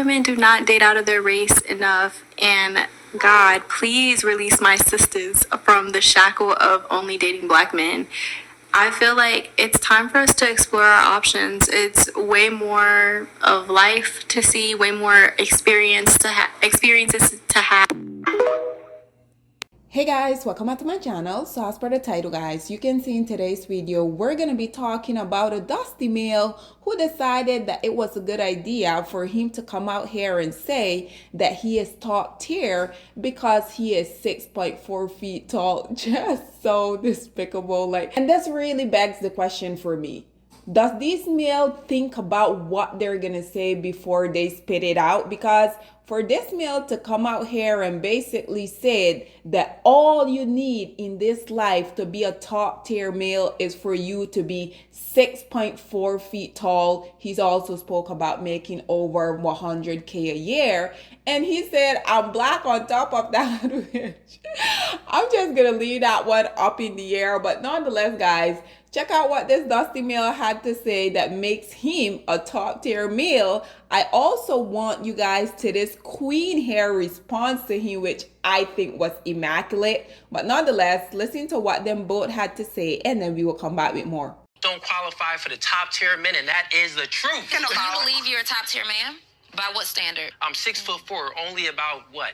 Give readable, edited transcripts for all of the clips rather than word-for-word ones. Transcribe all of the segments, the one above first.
women do not date out of their race enough, and God, please release my sisters from the shackle of only dating black men. I feel like it's time for us to explore our options. It's way more of life to see, way more experiences to have. Hey guys, welcome back to my channel. So as per the title guys, you can see in today's video, we're going to be talking about a dusty male who decided that it was a good idea for him to come out here and say that he is top tier because he is 6.4 feet tall. Just so despicable. And this really begs the question for me. Does this male think about what they're gonna say before they spit it out? Because for this male to come out here and basically said that all you need in this life to be a top tier male is for you to be 6.4 feet tall. He's also spoke about making over 100K a year. And he said, I'm black on top of that, which I'm just gonna leave that one up in the air. But nonetheless, guys, check out what this dusty male had to say that makes him a top tier male. I also want you guys to this queen hair response to him, which I think was immaculate. But nonetheless, listen to what them both had to say, and then we will come back with more. Don't qualify for the top tier men, and that is the truth. Do you believe you're a top tier man? By what standard? I'm 6'4", only about what?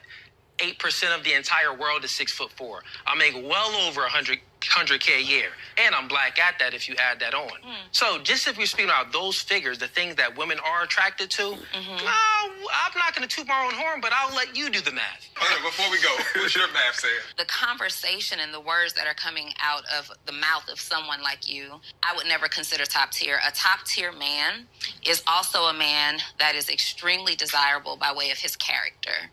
8% of the entire world is 6'4". I make well over 100K a year, and I'm black at that if you add that on. So just if we're speaking about those figures, the things that women are attracted to, no, I'm not going to toot my own horn, but I'll let you do the math. Okay, before we go, what's your math saying? The conversation and the words that are coming out of the mouth of someone like you, I would never consider top tier. A top tier man is also a man that is extremely desirable by way of his character.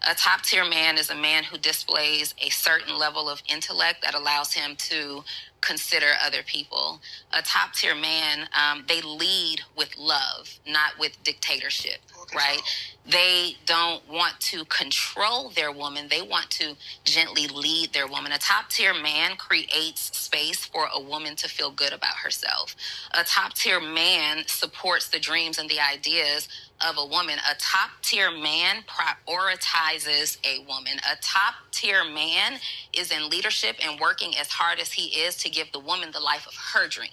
A top tier man is a man who displays a certain level of intellect that allows him to consider other people. A top tier man, they lead with love, not with dictatorship, right? They don't want to control their woman. They want to gently lead their woman. A top tier man creates space for a woman to feel good about herself. A top tier man supports the dreams and the ideas of a woman. A top tier man prioritizes a woman. A top tier man is in leadership and working as hard as he is to give the woman the life of her dream.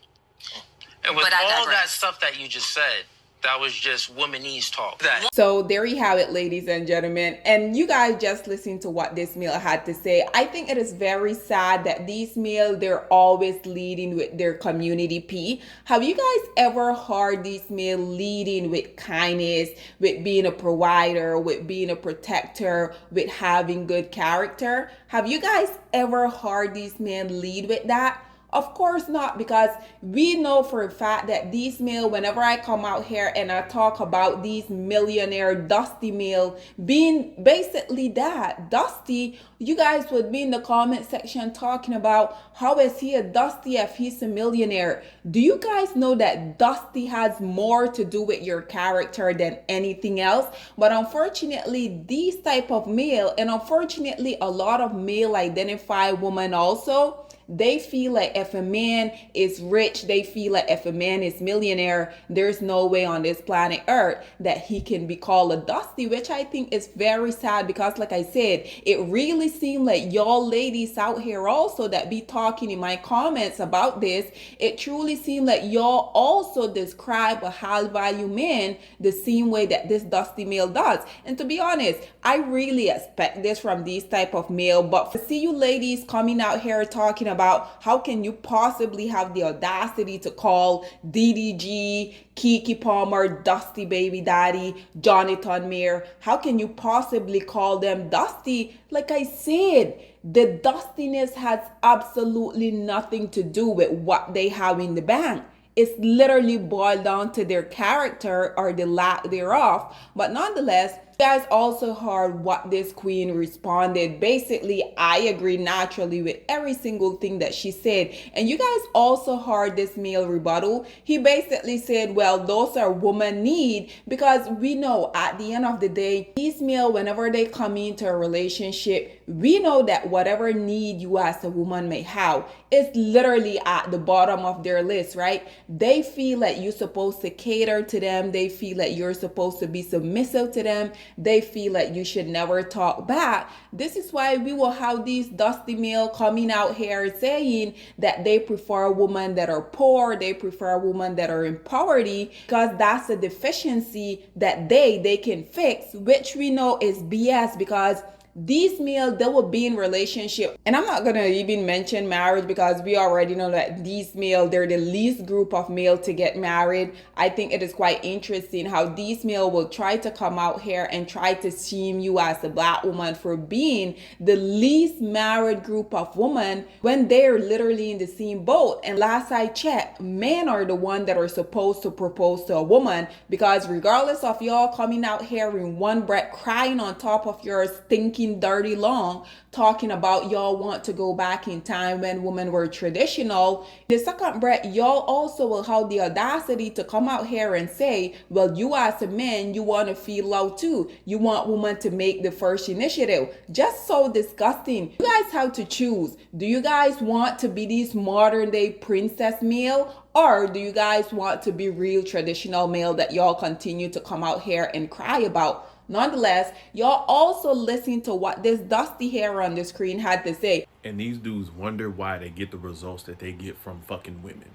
And with all that stuff that you just said, that was just womanese talk. So there you have it, ladies and gentlemen. And you guys just listen to what this male had to say. I think it is very sad that these males, they're always leading with their community P. Have you guys ever heard these males leading with kindness, with being a provider, with being a protector, with having good character? Have you guys ever heard these men lead with that? Of course not, because we know for a fact that these male, whenever I come out here and I talk about these millionaire dusty male being basically that dusty, you guys would be in the comment section talking about how is he a dusty if he's a millionaire. Do you guys know that dusty has more to do with your character than anything else? But unfortunately, these type of male, and unfortunately a lot of male identified women also, they feel like if a man is rich, they feel like if a man is millionaire, there's no way on this planet Earth that he can be called a dusty, which I think is very sad because like I said, it really seemed like y'all ladies out here also that be talking in my comments about this, it truly seemed like y'all also describe a high value man the same way that this dusty male does. And to be honest, I really expect this from these type of male, but to see you ladies coming out here talking about how can you possibly have the audacity to call DDG, Keke Palmer, Dusty Baby Daddy, Jonathan Mayer, how can you possibly call them dusty? Like I said, the dustiness has absolutely nothing to do with what they have in the bank. It's literally boiled down to their character or the lack thereof. But nonetheless, You guys also heard what this queen responded. Basically, I agree naturally with every single thing that she said. And you guys also heard this male rebuttal. He basically said, well, those are woman need, because we know at the end of the day, these male, whenever they come into a relationship, we know that whatever need you as a woman may have is literally at the bottom of their list, right? They feel like you're supposed to cater to them. They feel like you're supposed to be submissive to them. They feel like you should never talk back. This is why we will have these dusty male coming out here saying that they prefer women that are poor, they prefer women that are in poverty, because that's a deficiency that they can fix, which we know is BS, because these males, they will be in relationship, and I'm not gonna even mention marriage because we already know that these males, they're the least group of male to get married. I think it is quite interesting how these male will try to come out here and try to shame you as a black woman for being the least married group of women when they're literally in the same boat. And last I checked, men are the one that are supposed to propose to a woman, because regardless of y'all coming out here in one breath crying on top of your stinking dirty long, talking about y'all want to go back in time when women were traditional, the second breath y'all also will have the audacity to come out here and say, well, you as a man, you want to feel loved too, you want women to make the first initiative. Just so disgusting. You guys have to choose. Do you guys want to be these modern day princess male, or do you guys want to be real traditional male that y'all continue to come out here and cry about? Nonetheless, y'all also listen to what this dusty hair on the screen had to say. And these dudes wonder why they get the results that they get from fucking women.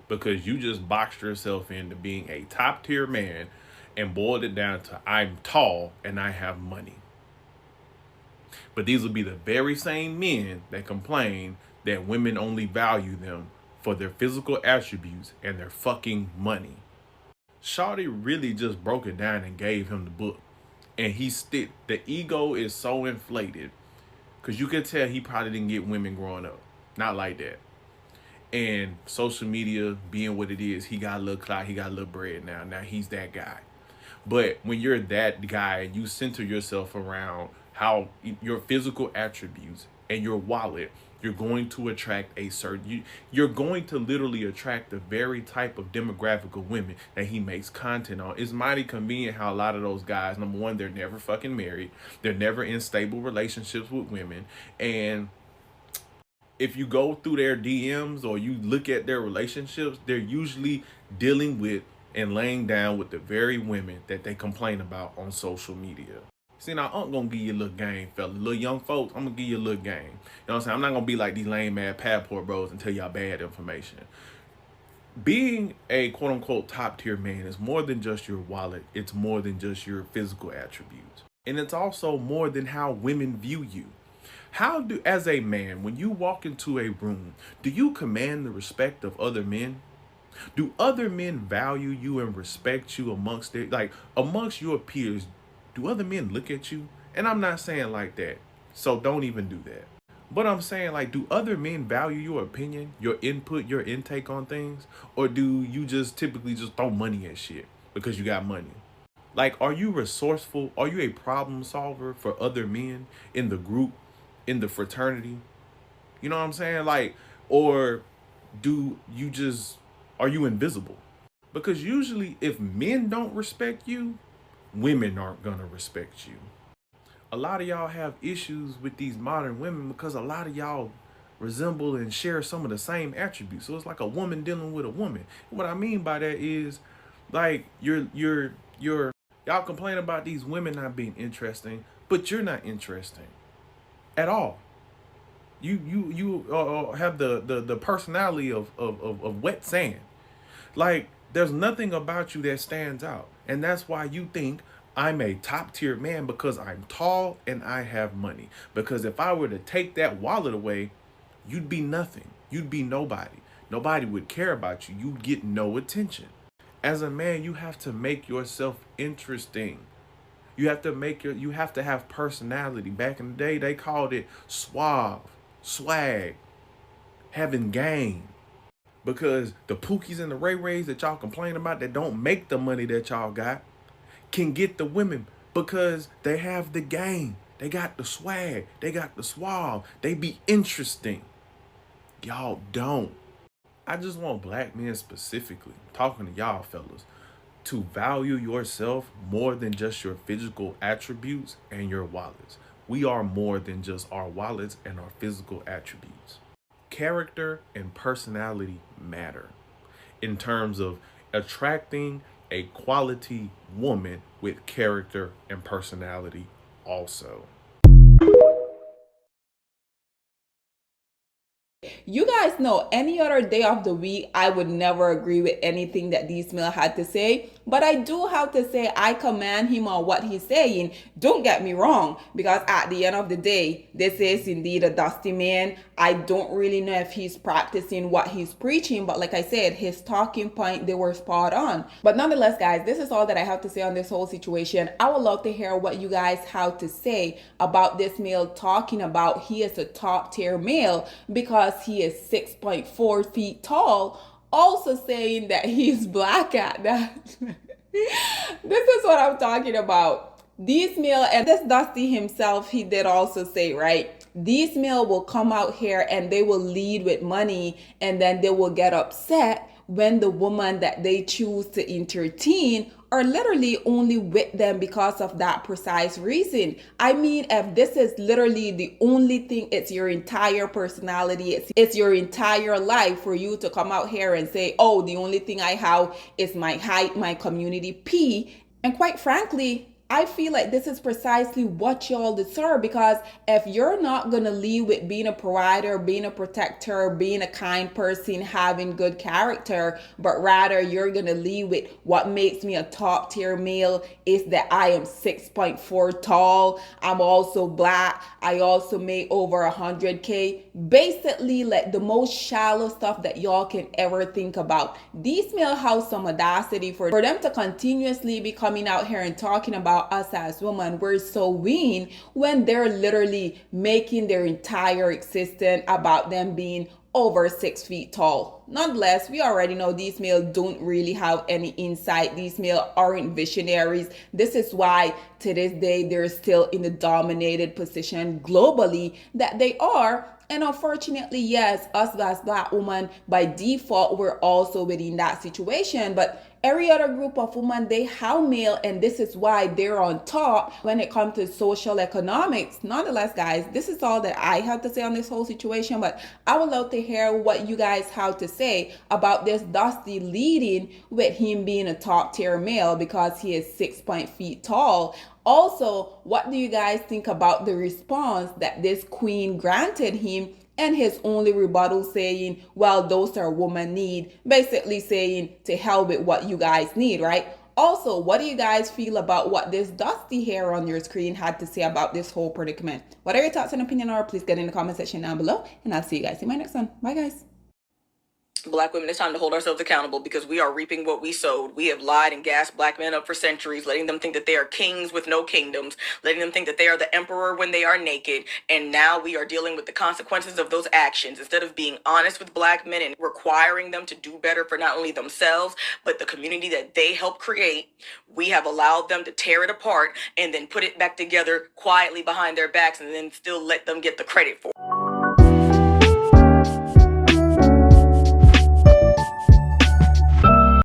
Because you just boxed yourself into being a top tier man and boiled it down to I'm tall and I have money. But these will be the very same men that complain that women only value them for their physical attributes and their fucking money. Shawty really just broke it down and gave him the book. And the ego is so inflated, because you could tell he probably didn't get women growing up. Not like that. And social media being what it is, he got a little clout, he got a little bread now. Now he's that guy. But when you're that guy and you center yourself around how your physical attributes and your wallet, you're going to attract you're going to literally attract the very type of demographic of women that he makes content on. It's mighty convenient how a lot of those guys, number one, they're never fucking married. They're never in stable relationships with women. And if you go through their DMs or you look at their relationships, they're usually dealing with and laying down with the very women that they complain about on social media. See, now I'm gonna give you a little game, fella. Little young folks, I'm gonna give you a little game. You know what I'm saying? I'm not gonna be like these lame ass passport bros and tell y'all bad information. Being a quote unquote top tier man is more than just your wallet. It's more than just your physical attributes. And it's also more than how women view you. As a man, when you walk into a room, do you command the respect of other men? Do other men value you and respect you amongst your peers? Do other men look at you? And I'm not saying like that, so don't even do that. But I'm saying, like, do other men value your opinion, your input, your intake on things? Or do you just typically just throw money at shit because you got money? Like, are you resourceful? Are you a problem solver for other men in the group, in the fraternity? You know what I'm saying? Like, or are you invisible? Because usually if men don't respect you, women aren't gonna respect you. A lot of y'all have issues with these modern women because a lot of y'all resemble and share some of the same attributes. So it's like a woman dealing with a woman. What I mean by that is, like, y'all complain about these women not being interesting, but you're not interesting at all. You have the personality of wet sand. Like, there's nothing about you that stands out. And that's why you think I'm a top tier man, because I'm tall and I have money. Because if I were to take that wallet away, you'd be nothing. You'd be nobody. Nobody would care about you. You'd get no attention. As a man, you have to make yourself interesting. You have to have personality. Back in the day, they called it suave, swag, having game. Because the Pookies and the Ray Rays that y'all complain about that don't make the money that y'all got can get the women because they have the game. They got the swag. They got the suave. They be interesting. Y'all don't. I just want black men specifically, talking to y'all fellas, to value yourself more than just your physical attributes and your wallets. We are more than just our wallets and our physical attributes. Character and personality matter in terms of attracting a quality woman with character and personality also. You guys know any other day of the week, I would never agree with anything that these male had to say. But I do have to say I commend him on what he's saying. Don't get me wrong, because at the end of the day, this is indeed a dusty man. I don't really know if he's practicing what he's preaching, but like I said, his talking point, they were spot on. But nonetheless, guys, this is all that I have to say on this whole situation. I would love to hear what you guys have to say about this male talking about he is a top tier male because he is 6.4 feet tall, also saying that he's black at that. This is what I'm talking about. These male, and this Dusty himself, he did also say, right, these male will come out here and they will lead with money, and then they will get upset when the woman that they choose to entertain are literally only with them because of that precise reason. I mean, if this is literally the only thing, it's your entire personality, it's your entire life, for you to come out here and say, oh, the only thing I have is my height, my community P. And quite frankly, I feel like this is precisely what y'all deserve, because if you're not gonna lead with being a provider, being a protector, being a kind person, having good character, but rather you're gonna lead with what makes me a top tier male is that I am 6.4 tall, I'm also black, I also make over 100K. Basically, like the most shallow stuff that y'all can ever think about. These male have some audacity for them to continuously be coming out here and talking about us as women, we're so weak, when they're literally making their entire existence about them being over 6 feet tall. Nonetheless, we already know these males don't really have any insight. These males aren't visionaries. This is why to this day they're still in the dominated position globally that they are. And unfortunately, yes, us as black women, by default, we're also within that situation. But every other group of women, they have male, and this is why they're on top when it comes to social economics. Nonetheless, guys, this is all that I have to say on this whole situation. But I would love to hear what you guys have to say about this Dusty leading with him being a top tier male because he is 6 feet tall. Also, what do you guys think about the response that this queen granted him, and his only rebuttal saying, well, those are women need, basically saying to hell with what you guys need, right? Also, what do you guys feel about what this Dusty here on your screen had to say about this whole predicament? What are your thoughts and opinion are? Please get in the comment section down below, and I'll see you guys in my next one. Bye, guys. Black women, it's time to hold ourselves accountable because we are reaping what we sowed. We have lied and gassed black men up for centuries, letting them think that they are kings with no kingdoms, letting them think that they are the emperor when they are naked. And now we are dealing with the consequences of those actions. Instead of being honest with black men and requiring them to do better for not only themselves, but the community that they helped create, we have allowed them to tear it apart and then put it back together quietly behind their backs and then still let them get the credit for it.